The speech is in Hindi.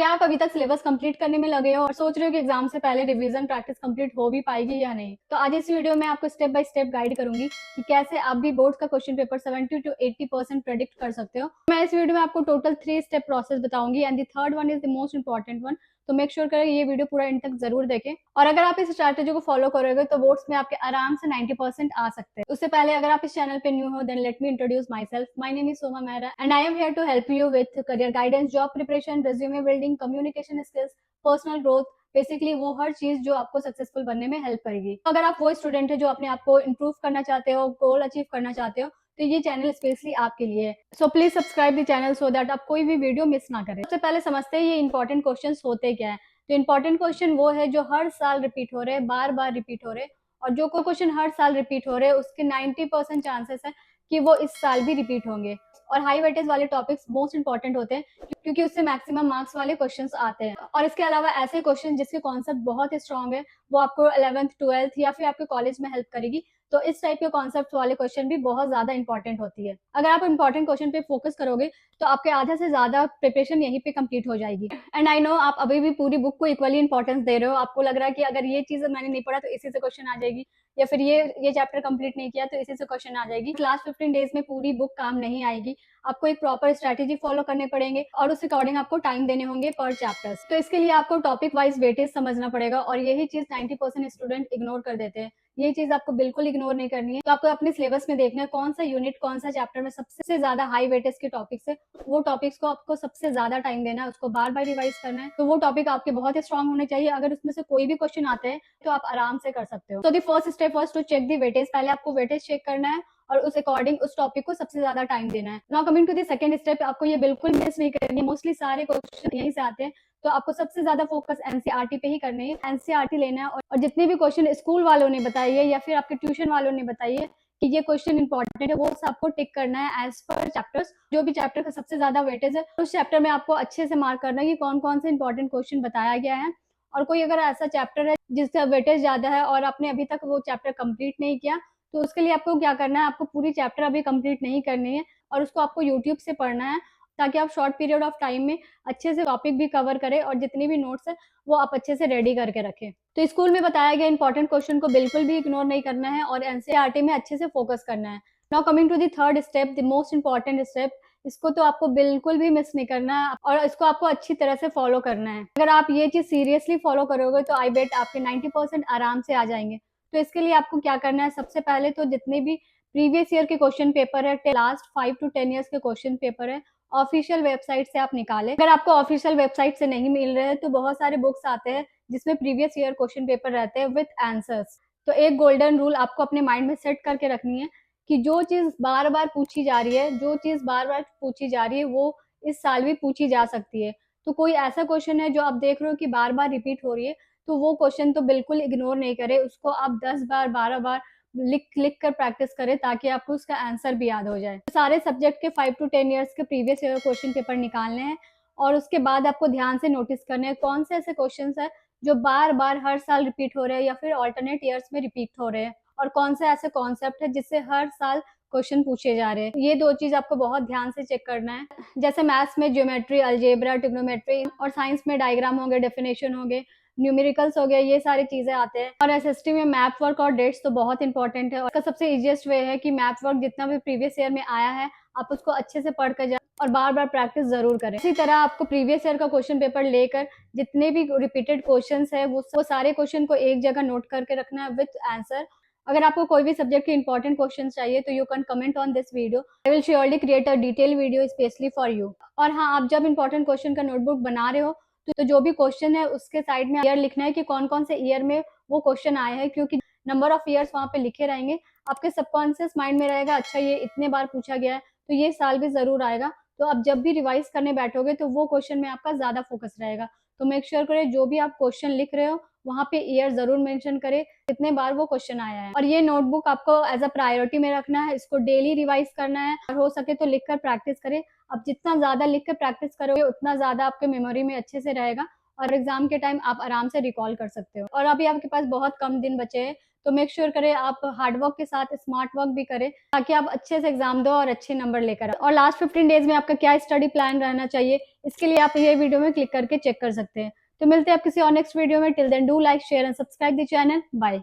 क्या आप अभी तक सिलेबस कंप्लीट करने में लगे हो और सोच रहे हो कि एग्जाम से पहले रिवीजन प्रैक्टिस कंप्लीट हो भी पाएगी या नहीं? तो आज इस वीडियो में आपको स्टेप बाय स्टेप गाइड करूंगी कि कैसे आप भी बोर्ड का क्वेश्चन पेपर 70 to 80% प्रेडिक्ट कर सकते हो। मैं इस वीडियो में आपको टोटल 3 स्टेप प्रोसेस बताऊंगी and the third one is the most important one. तो मेक श्योर करें ये वीडियो पूरा एंड तक जरूर देखें, और अगर आप इस स्ट्रैटेजी को फॉलो करोगे तो बोर्ड्स में आपके आराम से 90% आ सकते हैं। उससे पहले अगर आप इस चैनल पे न्यू हो then let me introduce myself. My name is Soma Mehra and I am here to help you with career guidance, job preparation, resume building, communication skills, personal growth, basically वो हर चीज जो आपको सक्सेसफुल बनने में हेल्प करेगी। अगर आप वो स्टूडेंट है जो अपने आप को इंप्रूव करना चाहते हो, गोल अचीव करना चाहते हो, तो ये चैनल स्पेशली आपके लिए है। So please subscribe the channel so that आप कोई भी वीडियो मिस ना करें। सबसे पहले समझते हैं ये इंपॉर्टेंट क्वेश्चंस होते क्या है। तो इंपॉर्टेंट क्वेश्चन वो है जो हर साल रिपीट हो रहे हैं, बार बार रिपीट हो रहे हैं, और जो क्वेश्चन हर साल रिपीट हो रहे हैं उसके 90% चांसेस है कि वो इस साल भी रिपीट होंगे। और हाई वेटेज वाले टॉपिक्स मोस्ट इंपॉर्टेंट होते हैं क्योंकि उससे मैक्सिमम मार्क्स वाले क्वेश्चंस आते हैं। और इसके अलावा ऐसे क्वेश्चन जिसके कॉन्सेप्ट बहुत स्ट्रॉन्ग है, वो आपको 11th 12th या फिर आपके कॉलेज में हेल्प करेगी। तो इस टाइप के कॉन्सेप्ट वाले क्वेश्चन भी बहुत ज्यादा इंपॉर्टेंट होती है। अगर आप इंपॉर्टेंट क्वेश्चन पे फोकस करोगे तो आपके आधा से ज्यादा प्रिपरेशन यहीं पे कंप्लीट हो जाएगी। एंड आई नो आप अभी भी पूरी बुक को इक्वली इंपॉर्टेंस दे रहे हो। आपको लग रहा है कि अगर ये चीज मैंने नहीं पढ़ा तो इसी से क्वेश्चन आ जाएगी, या फिर ये चैप्टर कंप्लीट नहीं किया तो इसी से क्वेश्चन आ जाएगी। लास्ट 15 डेज में पूरी बुक काम नहीं आएगी। आपको एक प्रॉपर स्ट्रेटेजी फॉलो करने पड़ेंगे और उस अकॉर्डिंग आपको टाइम देने होंगे पर चैप्टर्स। तो इसके लिए आपको टॉपिक वाइज वेटेज समझना पड़ेगा, और यही चीज 90% स्टूडेंट इग्नोर कर देते हैं। ये चीज आपको बिल्कुल इग्नोर नहीं करनी है। तो आपको अपने सिलेबस में देखना है कौन सा यूनिट, कौन सा चैप्टर में सबसे ज्यादा हाई वेटेज के टॉपिक्स है, वो टॉपिक्स को आपको सबसे ज्यादा टाइम देना है, उसको बार बार रिवाइज करना है। तो वो टॉपिक आपके बहुत स्ट्रांग होने चाहिए। अगर उसमें से कोई भी क्वेश्चन आते हैं तो आप आराम से कर सकते हो। तो the first step was to check the weightage. पहले आपको वेटेज चेक करना है और उस अकॉर्डिंग उस टॉपिक को सबसे ज्यादा टाइम देना है। Now coming to the second step, आपको ये बिल्कुल मिस नहीं करनी है। मोस्टली सारे क्वेश्चन यहीं से आते हैं, तो आपको सबसे ज्यादा फोकस एनसीईआरटी पे ही करनी है। एनसीईआरटी लेना है और जितने भी क्वेश्चन स्कूल वालों ने बताइए या फिर आपके ट्यूशन वालों ने बताइए कि ये क्वेश्चन इंपॉर्टेंट है, वो आपको टिक करना है एज पर चैप्टर्स। जो भी चैप्टर का सबसे ज्यादा वेटेज है उस चैप्टर में आपको अच्छे से मार्क करना है कि कौन कौन से इंपॉर्टेंट क्वेश्चन बताया गया है। और कोई अगर ऐसा चैप्टर है जिसका वेटेज ज्यादा है और आपने अभी तक वो चैप्टर कंप्लीट नहीं किया, तो उसके लिए आपको क्या करना है, आपको पूरी चैप्टर अभी कंप्लीट नहीं करनी है और उसको आपको यूट्यूब से पढ़ना है, ताकि आप शॉर्ट पीरियड ऑफ टाइम में अच्छे से टॉपिक भी कवर करें और जितनी भी नोट्स है वो आप अच्छे से रेडी करके रखें। तो स्कूल में बताया गया इंपॉर्टेंट क्वेश्चन को बिल्कुल भी इग्नोर नहीं करना है और एनसीईआरटी में अच्छे से फोकस करना है। Now coming to the third step, the most important step, इसको तो आपको बिल्कुल भी मिस नहीं करना है और इसको आपको अच्छी तरह से फॉलो करना है। अगर आप ये चीज सीरियसली फॉलो करोगे तो आई बेट आपके 90% आराम से आ जाएंगे। तो इसके लिए आपको क्या करना है, सबसे पहले तो जितने भी प्रीवियस ईयर के क्वेश्चन पेपर है, लास्ट 5 to 10 ईयर्स के क्वेश्चन पेपर है, ऑफिशियल वेबसाइट से आप निकालें। अगर आपको ऑफिशियल वेबसाइट से नहीं मिल रहे हैं तो बहुत सारे बुक्स आते हैं जिसमें प्रीवियस ईयर क्वेश्चन पेपर रहते हैं विद आंसर्स। तो एक गोल्डन रूल आपको अपने माइंड में सेट करके रखनी है कि जो चीज बार बार पूछी जा रही है, जो चीज बार बार पूछी जा रही है वो इस साल भी पूछी जा सकती है। तो कोई ऐसा क्वेश्चन है जो आप देख रहे हो कि बार बार रिपीट हो रही है, तो वो क्वेश्चन तो बिल्कुल इग्नोर नहीं करे, उसको आप 10 बार 12 बार लिख लिख कर प्रैक्टिस करें ताकि आपको उसका आंसर भी याद हो जाए। तो सारे सब्जेक्ट के 5 to 10 ईयर्स के प्रीवियस ईयर क्वेश्चन पेपर निकालने हैं और उसके बाद आपको ध्यान से नोटिस करने हैं कौन से ऐसे क्वेश्चन है जो बार बार हर साल रिपीट हो रहे हैं या फिर ऑल्टरनेट ईयर्स में रिपीट हो रहे हैं, और कौन से ऐसे कॉन्सेप्ट है जिससे हर साल क्वेश्चन पूछे जा रहे हैं। ये दो चीज आपको बहुत ध्यान से चेक करना है। जैसे मैथ्स में ज्योमेट्री, अलजेब्रा, ट्रिग्नोमेट्री, और साइंस में डायग्राम होंगे, डेफिनेशन होंगे, न्यूमेरिकल्स हो गए, ये सारी चीजें आते हैं। और एसएसटी में मैथ वर्क और डेट्स तो बहुत इंपॉर्टेंट है, और इसका सबसे इजीएस्ट वे है कि मैथ वर्क जितना भी प्रीवियस ईयर में आया है आप उसको अच्छे से पढ़ कर जाए और बार बार प्रैक्टिस जरूर करें। इसी तरह आपको प्रीवियस ईयर का क्वेश्चन पेपर लेकर जितने भी रिपीटेड क्वेश्चन है वो सारे क्वेश्चन को एक जगह नोट करके रखना है विद आंसर। अगर आपको कोई भी सब्जेक्ट के इंपॉर्टेंट क्वेश्चन चाहिए तो you can comment on this video, I will surely create a detail video specially for you. और हाँ, आप जब इंपॉर्टेंट क्वेश्चन का नोटबुक बना रहे हो तो जो भी क्वेश्चन है उसके साइड में ईयर लिखना है कि कौन कौन से ईयर में वो क्वेश्चन आए हैं, क्योंकि नंबर ऑफ ईयर्स वहां पे लिखे रहेंगे। आपके सबकॉन्शियस माइंड में रहेगा अच्छा ये इतने बार पूछा गया है तो ये साल भी जरूर आएगा। तो आप जब भी रिवाइज करने बैठोगे तो वो क्वेश्चन में आपका ज्यादा फोकस रहेगा। तो मेक श्योर करें जो भी आप क्वेश्चन लिख रहे हो वहां पे ईयर जरूर मेंशन करें कितने बार वो क्वेश्चन आया है। और ये नोटबुक आपको एज अ प्रायोरिटी में रखना है, इसको डेली रिवाइज करना है और हो सके तो लिखकर प्रैक्टिस करें। अब जितना ज्यादा लिख कर प्रैक्टिस करोगे उतना ज्यादा आपके मेमोरी में अच्छे से रहेगा और एग्जाम के टाइम आप आराम से रिकॉल कर सकते हो। और अभी आपके पास बहुत कम दिन बचे हैं, तो मेक श्योर करें आप हार्ड वर्क के साथ स्मार्ट वर्क भी करें, ताकि आप अच्छे से एग्जाम दो और अच्छे नंबर लेकर आओ। और लास्ट 15 डेज में आपका क्या स्टडी प्लान रहना चाहिए, इसके लिए आप ये वीडियो में क्लिक करके चेक कर सकते हैं। तो मिलते हैं आप किसी और नेक्स्ट वीडियो में। Till then do like share and subscribe the channel. Bye.